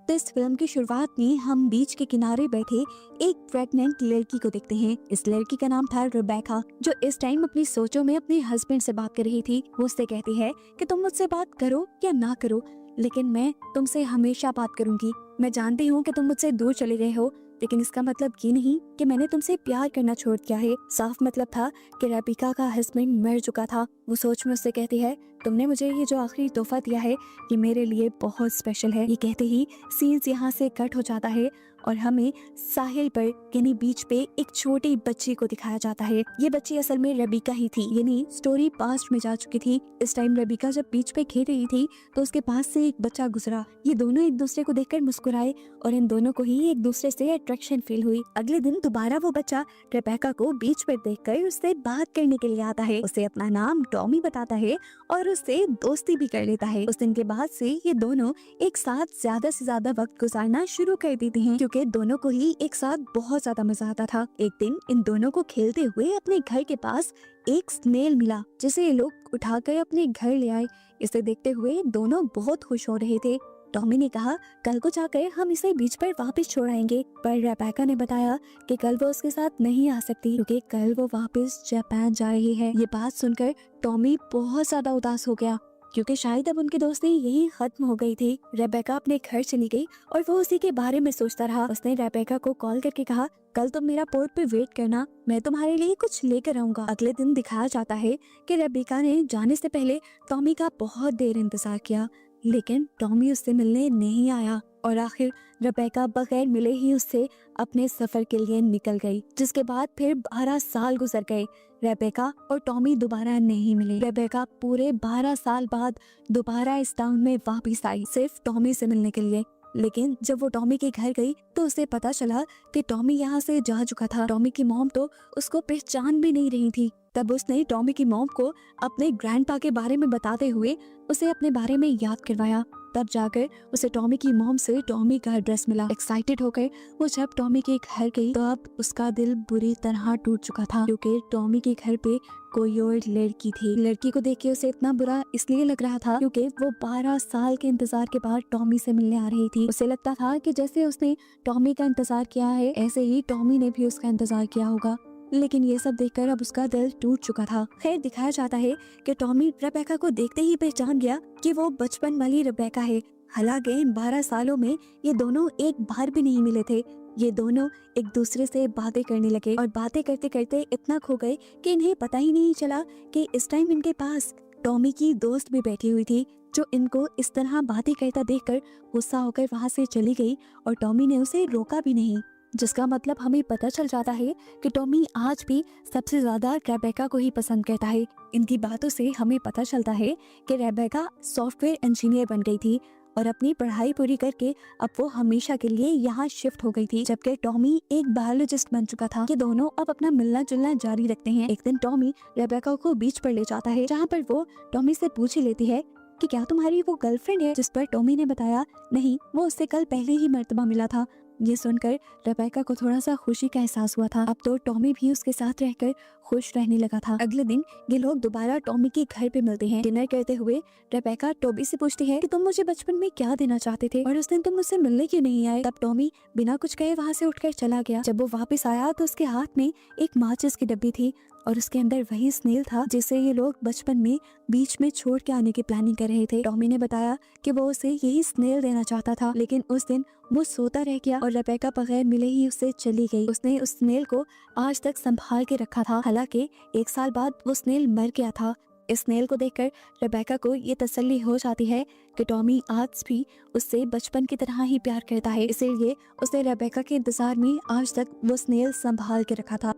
तो इस फिल्म की शुरुआत में हम बीच के किनारे बैठे एक प्रेग्नेंट लड़की को देखते हैं। इस लड़की का नाम था रेबेका, जो इस टाइम अपनी सोचों में अपने हस्बैंड से बात कर रही थी। वो उससे कहती है कि तुम मुझसे बात करो या ना करो, लेकिन मैं तुमसे हमेशा बात करूंगी। मैं जानती हूँ कि तुम मुझसे दूर चले गए हो, लेकिन इसका मतलब ये नहीं कि मैंने तुमसे प्यार करना छोड़ दिया है। साफ मतलब था कि रेबिका का हस्बैंड मर चुका था। वो सोच में उससे कहती है, तुमने मुझे ये जो आखिरी तोहफा दिया है ये मेरे लिए बहुत स्पेशल है। ये कहते ही सीन्स यहाँ से कट हो जाता है और हमें साहिल पर यानी बीच पे एक छोटी बच्ची को दिखाया जाता है। ये बच्ची असल में रेबिका ही थी, यानी स्टोरी पास्ट में जा चुकी थी। इस टाइम रेबिका जब बीच पे खेल रही थी तो उसके पास से एक बच्चा गुजरा। ये दोनों एक दूसरे को देखकर मुस्कुराए और इन दोनों को ही एक दूसरे से अट्रैक्शन फील हुई। अगले दिन दोबारा वो बच्चा रेबेका को बीच पर देखकर उससे बात करने के लिए आता है। उसे अपना नाम टॉमी बताता है और उससे दोस्ती भी कर लेता है। उस दिन के बाद से ये दोनों एक साथ ज्यादा से ज्यादा वक्त गुजारना शुरू कर देते हैं, क्योंकि दोनों को ही एक साथ बहुत ज्यादा मजा आता था। एक दिन इन दोनों को खेलते हुए अपने घर के पास एक स्नेल मिला, जिसे ये लोग उठाकर अपने घर ले आए। इसे देखते हुए दोनों बहुत खुश हो रहे थे। टॉमी ने कहा, कल को जाकर हम इसे बीच पर वापस छोड़ आएंगे, पर रेबेका ने बताया कि कल वो उसके साथ नहीं आ सकती, क्योंकि कल वो वापस जापान जा रही है। ये बात सुनकर टॉमी बहुत ज्यादा उदास हो गया, क्योंकि शायद अब उनकी दोस्ती यही खत्म हो गई थी। रेबेका अपने घर चली गई और वो उसी के बारे में सोचता रहा। उसने रेबेका को कॉल करके कहा, कल तुम मेरा पोर्ट पे वेट करना, मैं तुम्हारे लिए कुछ लेकर आऊंगा। अगले दिन दिखाया जाता है कि रेबेका ने जाने से पहले टॉमी का बहुत देर इंतजार किया, लेकिन टॉमी उससे मिलने नहीं आया और आखिर रेबेका बगैर मिले ही उससे अपने सफर के लिए निकल गई। जिसके बाद फिर 12 साल गुजर गए। रेबेका और टॉमी दोबारा नहीं मिले। रेबेका पूरे 12 साल बाद दोबारा इस टाउन में वापस आई, सिर्फ टॉमी से मिलने के लिए। लेकिन जब वो टॉमी के घर गई तो उसे पता चला कि टॉमी यहाँ से जा चुका था। टॉमी की मॉम तो उसको पहचान भी नहीं रही थी। तब उसने टॉमी की मॉम को अपने ग्रैंडपा के बारे में बताते हुए उसे अपने बारे में याद करवाया। तब जाकर उसे टॉमी की मॉम से टॉमी का एड्रेस मिला। एक्साइटेड होकर वो जब टॉमी के घर गई तो अब उसका दिल बुरी तरह टूट चुका था, क्योंकि टॉमी के घर पे कोई और लड़की थी। लड़की को देख के उसे इतना बुरा इसलिए लग रहा था क्योंकि वो 12 साल के इंतजार के बाद टॉमी से मिलने आ रही थी। उसे लगता था कि जैसे उसने टॉमी का इंतजार किया है, ऐसे ही टॉमी ने भी उसका इंतजार किया होगा। लेकिन ये सब देखकर अब उसका दिल टूट चुका था। खैर, दिखाया जाता है कि टॉमी रेबेका को देखते ही पहचान गया कि वो बचपन वाली रेबेका है। हालांकि इन 12 सालों में ये दोनों एक बार भी नहीं मिले थे। ये दोनों एक दूसरे से बातें करने लगे और बातें करते करते इतना खो गए कि इन्हें पता ही नहीं चला कि इस टाइम इनके पास टॉमी की दोस्त भी बैठी हुई थी, जो इनको इस तरह बातें करता देखकर गुस्सा होकर वहां से चली गई और टॉमी ने उसे रोका भी नहीं। जिसका मतलब हमें पता चल जाता है कि टॉमी आज भी सबसे ज्यादा रेबेका को ही पसंद करता है। इनकी बातों से हमें पता चलता है कि रेबेका सॉफ्टवेयर इंजीनियर बन गई थी और अपनी पढ़ाई पूरी करके अब वो हमेशा के लिए यहाँ शिफ्ट हो गई थी, जबकि टॉमी एक बायोलॉजिस्ट बन चुका था। ये दोनों अब अपना मिलना जुलना जारी रखते हैं। एक दिन टॉमी रेबेका को बीच पर ले जाता है, जहाँ पर वो टॉमी से पूछ ही लेती है कि क्या तुम्हारी वो गर्लफ्रेंड है, जिस पर टॉमी ने बताया नहीं, वो उससे कल पहले ही मर्तबा मिला था। ये सुनकर रेबेका को थोड़ा सा खुशी का एहसास हुआ था। अब तो टॉमी भी उसके साथ रहकर खुश रहने लगा था। अगले दिन ये लोग दोबारा टॉमी के घर पे मिलते हैं। डिनर करते हुए रेबेका टॉमी से पूछती है कि तुम मुझे बचपन में क्या देना चाहते थे और उस दिन तुम मुझसे मिलने क्यों नहीं आए। तब टॉमी बिना कुछ कहे वहाँ से उठकर चला गया। जब वो वापस आया तो उसके हाथ में एक माचिस की डब्बी थी और उसके अंदर वही स्नेल था जिसे ये लोग बचपन में बीच में छोड़ के आने की प्लानिंग कर रहे थे। टॉमी ने बताया कि वो उसे यही स्नेल देना चाहता था, लेकिन उस दिन वो सोता रह गया और रेबेका बगैर मिले ही उससे चली गई। उसने उस स्नेल को आज तक संभाल के रखा था। हालांकि 1 साल बाद वो स्नेल मर गया था। इस स्नेल को देखकर रेबेका को ये तसल्ली हो जाती है कि टॉमी आज भी उससे बचपन की तरह ही प्यार करता है, इसीलिए उसने रेबेका के इंतजार में आज तक वो स्नेल संभाल के रखा था।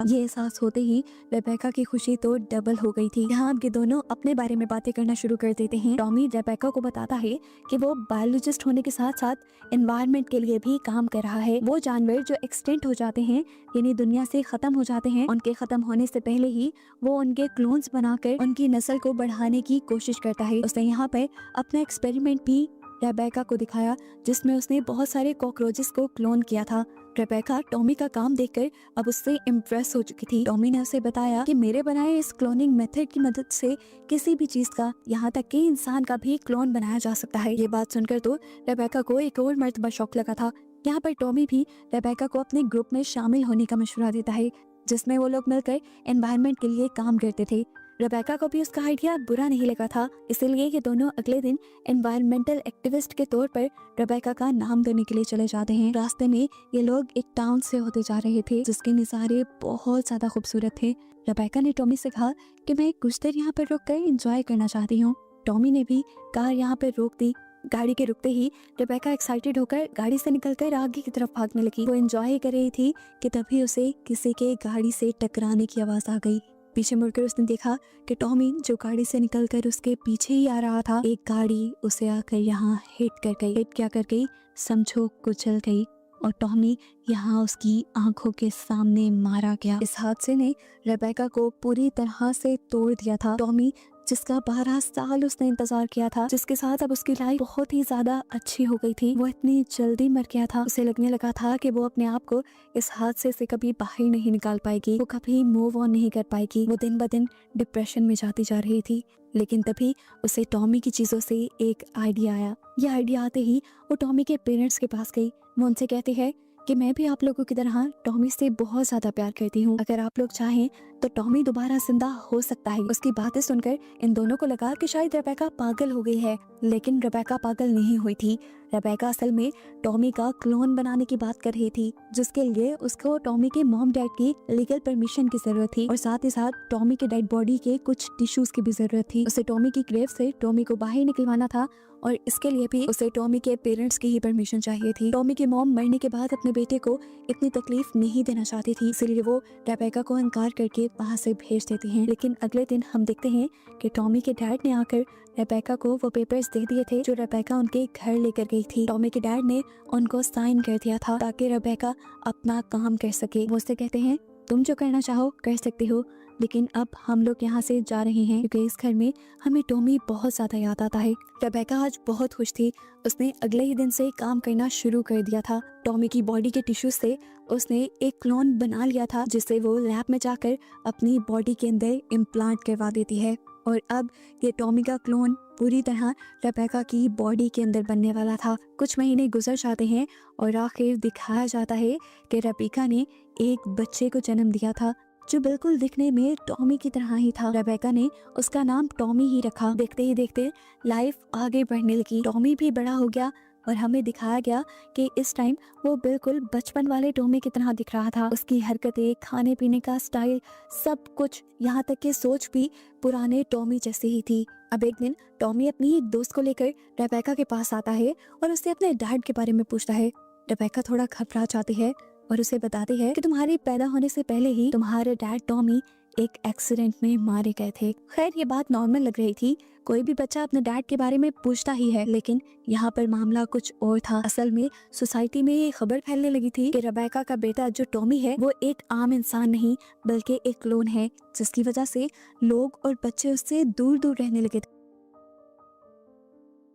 ये एहसास होते ही रेबेका की खुशी तो डबल हो गई थी। यहाँ अब ये दोनों अपने बारे में बातें करना शुरू कर देते हैं। टॉमी रेबेका को बताता है कि वो बायोलॉजिस्ट होने के साथ साथ एनवायरनमेंट के लिए भी काम कर रहा है। वो जानवर जो एक्सटेंट हो जाते हैं, यानी दुनिया से खत्म हो जाते हैं, उनके खत्म होने से पहले ही वो उनके क्लोन्स बनाकर उनकी नस्ल को बढ़ाने की कोशिश करता है। उसने यहाँ पर अपना एक्सपेरिमेंट भी रेबेका को दिखाया, जिसमें उसने बहुत सारे कॉकरोचेस को क्लोन किया था। रेबेका टॉमी का काम देखकर अब उससे इम्प्रेस हो चुकी थी। टॉमी ने उसे बताया कि मेरे बनाए इस क्लोनिंग मेथड की मदद से किसी भी चीज का, यहाँ तक कि इंसान का भी क्लोन बनाया जा सकता है। ये बात सुनकर तो रेबेका को एक और मर्तबा शौक लगा था। यहाँ पर टॉमी भी रेबेका को अपने ग्रुप में शामिल होने का मशवरा देता है, जिसमें वो लोग मिलकर एनवायरनमेंट के लिए काम करते थे। रेबेका को भी उसका आइडिया बुरा नहीं लगा था, इसलिए ये दोनों अगले दिन एनवायरमेंटल एक्टिविस्ट के तौर पर रेबेका का नाम देने के लिए चले जाते हैं। रास्ते में ये लोग एक टाउन से होते जा रहे थे जिसके नज़ारे बहुत ज्यादा खूबसूरत थे। रेबेका ने टॉमी से कहा कि मैं कुछ देर यहाँ पर रुककर एंजॉय करना चाहती हूँ। टॉमी ने भी कार यहाँ पर रोक दी। गाड़ी के रुकते ही रेबेका एक्साइटेड होकर गाड़ी से निकलकर आगे की तरफ भागने लगी। वो एंजॉय कर रही थी कि तभी उसे किसी के गाड़ी से टकराने की आवाज आ गई। पीछे मुड़कर उसने देखा कि टॉमी जो गाड़ी से निकलकर उसके पीछे ही आ रहा था, एक गाड़ी उसे आकर यहाँ हिट कर गई। हिट क्या कर गई समझो, कुचल गई और टॉमी यहाँ उसकी आंखों के सामने मारा गया। इस हादसे ने रेबेका को पूरी तरह से तोड़ दिया था। टॉमी जिसका 12 साल उसने इंतजार किया था, जिसके साथ अब उसकी लाइफ बहुत ही ज्यादा अच्छी हो गई थी, वो इतनी जल्दी मर गया था। उसे लगने लगा था कि वो अपने आप को इस हादसे से कभी बाहर नहीं निकाल पाएगी, वो कभी मूव ऑन नहीं कर पाएगी। वो दिन ब दिन डिप्रेशन में जाती जा रही थी। लेकिन तभी उसे टॉमी की चीजों से एक आइडिया आया। यह आइडिया आते ही वो टॉमी के पेरेंट्स के पास गई। वो उनसे कहती है कि मैं भी आप लोगों की तरह टॉमी से बहुत ज्यादा प्यार करती हूँ। अगर आप लोग चाहें तो टॉमी दोबारा जिंदा हो सकता है। उसकी बातें सुनकर इन दोनों को लगा कि शायद रेबेका पागल हो गई है, लेकिन रेबेका पागल नहीं हुई थी। रेबेका असल में टॉमी का क्लोन बनाने की बात कर रही थी, जिसके लिए उसको टॉमी के मॉम डैड की लीगल परमिशन की जरूरत थी और साथ ही साथ टॉमी के डेड बॉडी के कुछ टिश्यूज की भी जरूरत थी। उसे टॉमी की ग्रेव से टॉमी को बाहर निकलवाना था और इसके लिए भी उसे टॉमी के पेरेंट्स की ही परमिशन चाहिए थी। टॉमी की मॉम मरने के बाद अपने बेटे को इतनी तकलीफ नहीं देना चाहती थी, इसलिए वो रेबेका को इनकार करके वहाँ से भेज देती हैं। लेकिन अगले दिन हम देखते हैं कि टॉमी के डैड ने आकर रेबेका को वो पेपर्स दे दिए थे जो रेबेका उनके घर लेकर गई थी। टॉमी के डैड ने उनको साइन कर दिया था ताकि रेबेका अपना काम कर सके। वो उससे कहते हैं तुम जो करना चाहो कर सकते हो, लेकिन अब हम लोग यहाँ से जा रहे हैं क्योंकि इस घर में हमें टॉमी बहुत ज्यादा याद आता है। रेबेका आज बहुत खुश थी। उसने अगले ही दिन से काम करना शुरू कर दिया था। टॉमी की बॉडी के टिश्यू से उसने एक क्लोन बना लिया था जिसे वो लैब में जाकर अपनी बॉडी के अंदर इम्प्लांट करवा देती है और अब ये टॉमी का क्लोन पूरी तरह रेबेका की बॉडी के अंदर बनने वाला था। कुछ महीने गुजर जाते हैं और आखिर दिखाया जाता है कि रेबेका ने एक बच्चे को जन्म दिया था जो बिल्कुल दिखने में टॉमी की तरह ही था। रेबेका ने उसका नाम टॉमी ही रखा। देखते ही देखते लाइफ आगे बढ़ने लगी। टॉमी भी बड़ा हो गया और हमें दिखाया गया कि इस टाइम वो बिल्कुल बचपन वाले टॉमी की तरह दिख रहा था। उसकी हरकतें, खाने पीने का स्टाइल, सब कुछ, यहाँ तक कि सोच भी पुराने टॉमी जैसी ही थी। अब एक दिन टॉमी अपनी एक दोस्त को लेकर रेबेका के पास आता है और उससे अपने डैड के बारे में पूछता है। रेबेका थोड़ा घबरा जाती है और उसे बताती है कि तुम्हारे पैदा होने से पहले ही तुम्हारे डैड टॉमी एक एक्सीडेंट में मारे गए थे। खैर ये बात नॉर्मल लग रही थी, कोई भी बच्चा अपने डैड के बारे में पूछता ही है, लेकिन यहाँ पर मामला कुछ और था। असल में सोसाइटी में ये खबर फैलने लगी थी कि रेबेका का बेटा जो टॉमी है वो एक आम इंसान नहीं बल्कि एक क्लोन है, जिसकी वजह से लोग और बच्चे उससे दूर दूर रहने लगे थे।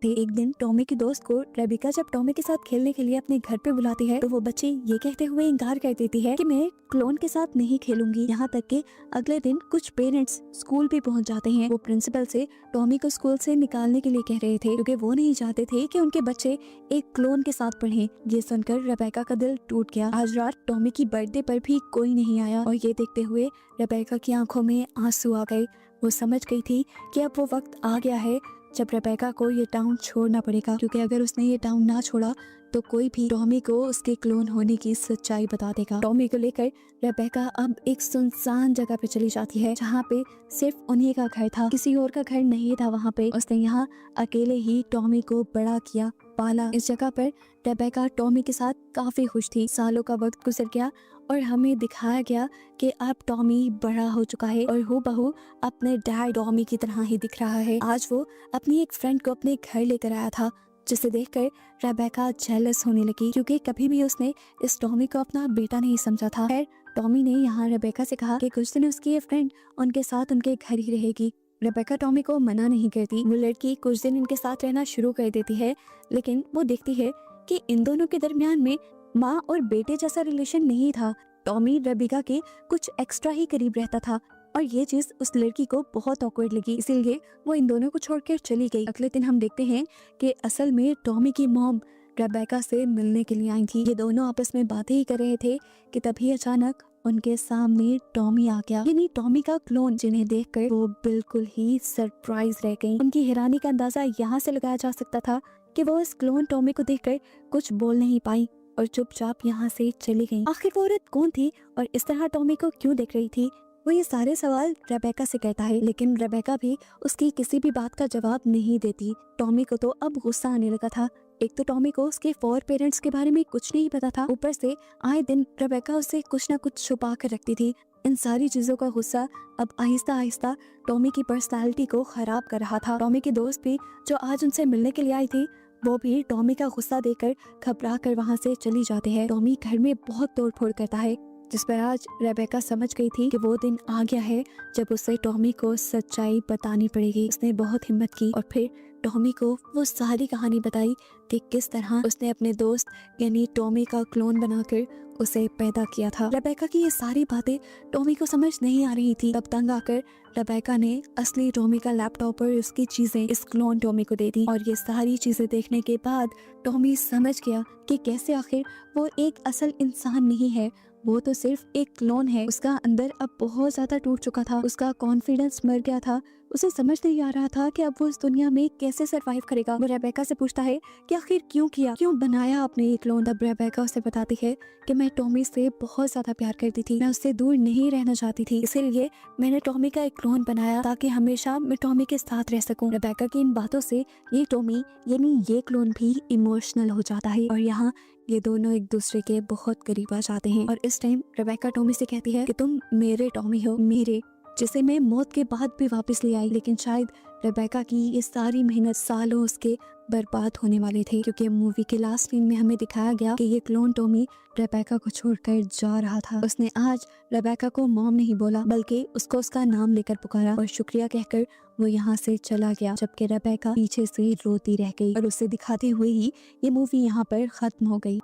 एक दिन टॉमी की दोस्त को रेबेका जब टॉमी के साथ खेलने के लिए अपने घर पे बुलाती है तो वो बच्ची ये कहते हुए इनकार कर देती है कि मैं क्लोन के साथ नहीं खेलूंगी। यहाँ तक कि अगले दिन कुछ पेरेंट्स स्कूल भी पहुँच जाते हैं। वो प्रिंसिपल से टॉमी को स्कूल से निकालने के लिए कह रहे थे क्योंकि वो नहीं चाहते थे कि उनके बच्चे एक क्लोन के साथ पढ़ें। ये सुनकर रेबेका का दिल टूट गया। आज रात टॉमी की बर्थडे पर भी कोई नहीं आया और ये देखते हुए रेबेका की आंखों में आंसू आ गए। वो समझ गई थी कि अब वो वक्त आ गया है जब रेबेका को ये टाउन छोड़ना पड़ेगा, क्योंकि अगर उसने ये टाउन ना छोड़ा तो कोई भी टॉमी को उसके क्लोन होने की सच्चाई बता देगा। टॉमी को लेकर रेबेका अब एक सुनसान जगह पे चली जाती है जहाँ पे सिर्फ उन्हीं का घर था, किसी और का घर नहीं था। वहाँ पे उसने यहाँ अकेले ही टॉमी को बड़ा किया, पाला। इस जगह पर रेबेका टॉमी के साथ काफी खुश थी। सालों का वक्त गुजर गया और हमें दिखाया गया कि अब टॉमी बड़ा हो चुका है और हूबहू अपने डैड टॉमी की तरह ही दिख रहा है। आज वो अपनी एक फ्रेंड को अपने घर लेकर आया था, जिसे देखकर रेबेका जेलस होने लगी क्योंकि कभी भी उसने इस टॉमी को अपना बेटा नहीं समझा था। खैर टॉमी ने यहाँ रेबेका से कहा कि कुछ दिन उसकी ये फ्रेंड उनके साथ उनके घर ही रहेगी। रेबेका टॉमी को मना नहीं करती। वो लड़की कुछ दिन इनके साथ रहना शुरू कर देती है, लेकिन वो देखती है कि इन दोनों के दरमियान में माँ और बेटे जैसा रिलेशन नहीं था। टॉमी रेबिका के कुछ एक्स्ट्रा ही करीब रहता था और ये चीज उस लड़की को बहुत ऑकवर्ड लगी, इसीलिए वो इन दोनों को छोड़कर चली गई। अगले दिन हम देखते हैं कि असल में टॉमी की मॉम रेबेका से मिलने के लिए आई थी। ये दोनों आपस में बातें ही कर रहे थे कि तभी अचानक उनके सामने टॉमी आ गया, यानी टॉमी का क्लोन, जिन्हें देखकर वो बिल्कुल ही सरप्राइज रह गई। उनकी हैरानी का अंदाजा यहाँ से लगाया जा सकता था कि वो इस क्लोन टॉमी को देखकर कुछ बोल नहीं पाई और चुपचाप यहाँ से चली गई। आखिर वो औरत कौन थी और इस तरह टॉमी को क्यों देख रही थी? वो ये सारे सवाल रेबेका से करता है, लेकिन रेबेका भी उसकी किसी भी बात का जवाब नहीं देती। टॉमी को तो अब गुस्सा आने लगा था। एक तो टॉमी को उसके फोर पेरेंट्स के बारे में कुछ नहीं पता था, ऊपर से आए दिन रेबेका उससे कुछ ना कुछ छुपा कर रखती थी। इन सारी चीजों का गुस्सा अब आहिस्ता आहिस्ता टॉमी की पर्सनालिटी को खराब कर रहा था। टॉमी के दोस्त भी जो आज उनसे मिलने के लिए आई थी, वो भी टॉमी का गुस्सा देखकर घबरा कर वहाँ से चली जाते हैं। टॉमी घर में बहुत तोड़फोड़ करता है, जिस पर आज रेबेका समझ गई थी कि वो दिन आ गया है जब उसे टॉमी को सच्चाई बतानी पड़ेगी। उसने बहुत हिम्मत की और फिर टॉमी को वो सारी कहानी बताई कि किस तरह उसने अपने दोस्त यानी टॉमी का क्लोन बनाकर उसे पैदा किया था। रेबेका की ये सारी बातें टॉमी को समझ नहीं आ रही थी। तब तंग आकर रेबेका ने असली टॉमी का लैपटॉप और उसकी चीजें इस क्लोन टॉमी को दे दी और ये सारी चीजें देखने के बाद टॉमी समझ गया कि कैसे आखिर वो एक असल इंसान नहीं है, वो तो सिर्फ एक क्लोन है। उसका अंदर अब बहुत ज्यादा टूट चुका था, उसका कॉन्फिडेंस मर गया था। उसे समझ नहीं आ रहा था कि अब वो इस दुनिया में कैसे सरवाइव करेगा। वो रेबेका से पूछता है कि आखिर क्यों किया, क्यों बनाया आपने ये क्लोन। तब रेबेका उसे बताती है कि मैं टॉमी से बहुत ज्यादा प्यार करती थी, मैं उससे दूर नहीं रहना चाहती थी, इसीलिए मैंने टॉमी का एक क्लोन बनाया ताकि हमेशा मैं टॉमी के साथ रह सकूं। रेबेका की इन बातों से ये टॉमी यानी ये क्लोन भी इमोशनल हो जाता है और यहाँ ये दोनों एक दूसरे के बहुत करीब आ जाते हैं। और इस टाइम रेबेका टॉमी से कहती है कि तुम मेरे टॉमी हो, मेरे जिसे मैं मौत के बाद भी वापस ले आई। लेकिन शायद रेबेका की ये सारी मेहनत सालों उसके बर्बाद होने वाले थे, क्योंकि मूवी के लास्ट सीन में हमें दिखाया गया कि ये क्लोन टॉमी रेबेका को छोड़कर जा रहा था। उसने आज रेबेका को मॉम नहीं बोला, बल्कि उसको उसका नाम लेकर पुकारा और शुक्रिया कहकर वो यहाँ से चला गया, जबकि रेबेका पीछे से रोती रह गई। और उसे दिखाते हुए ही ये मूवी यहाँ पर खत्म हो गई।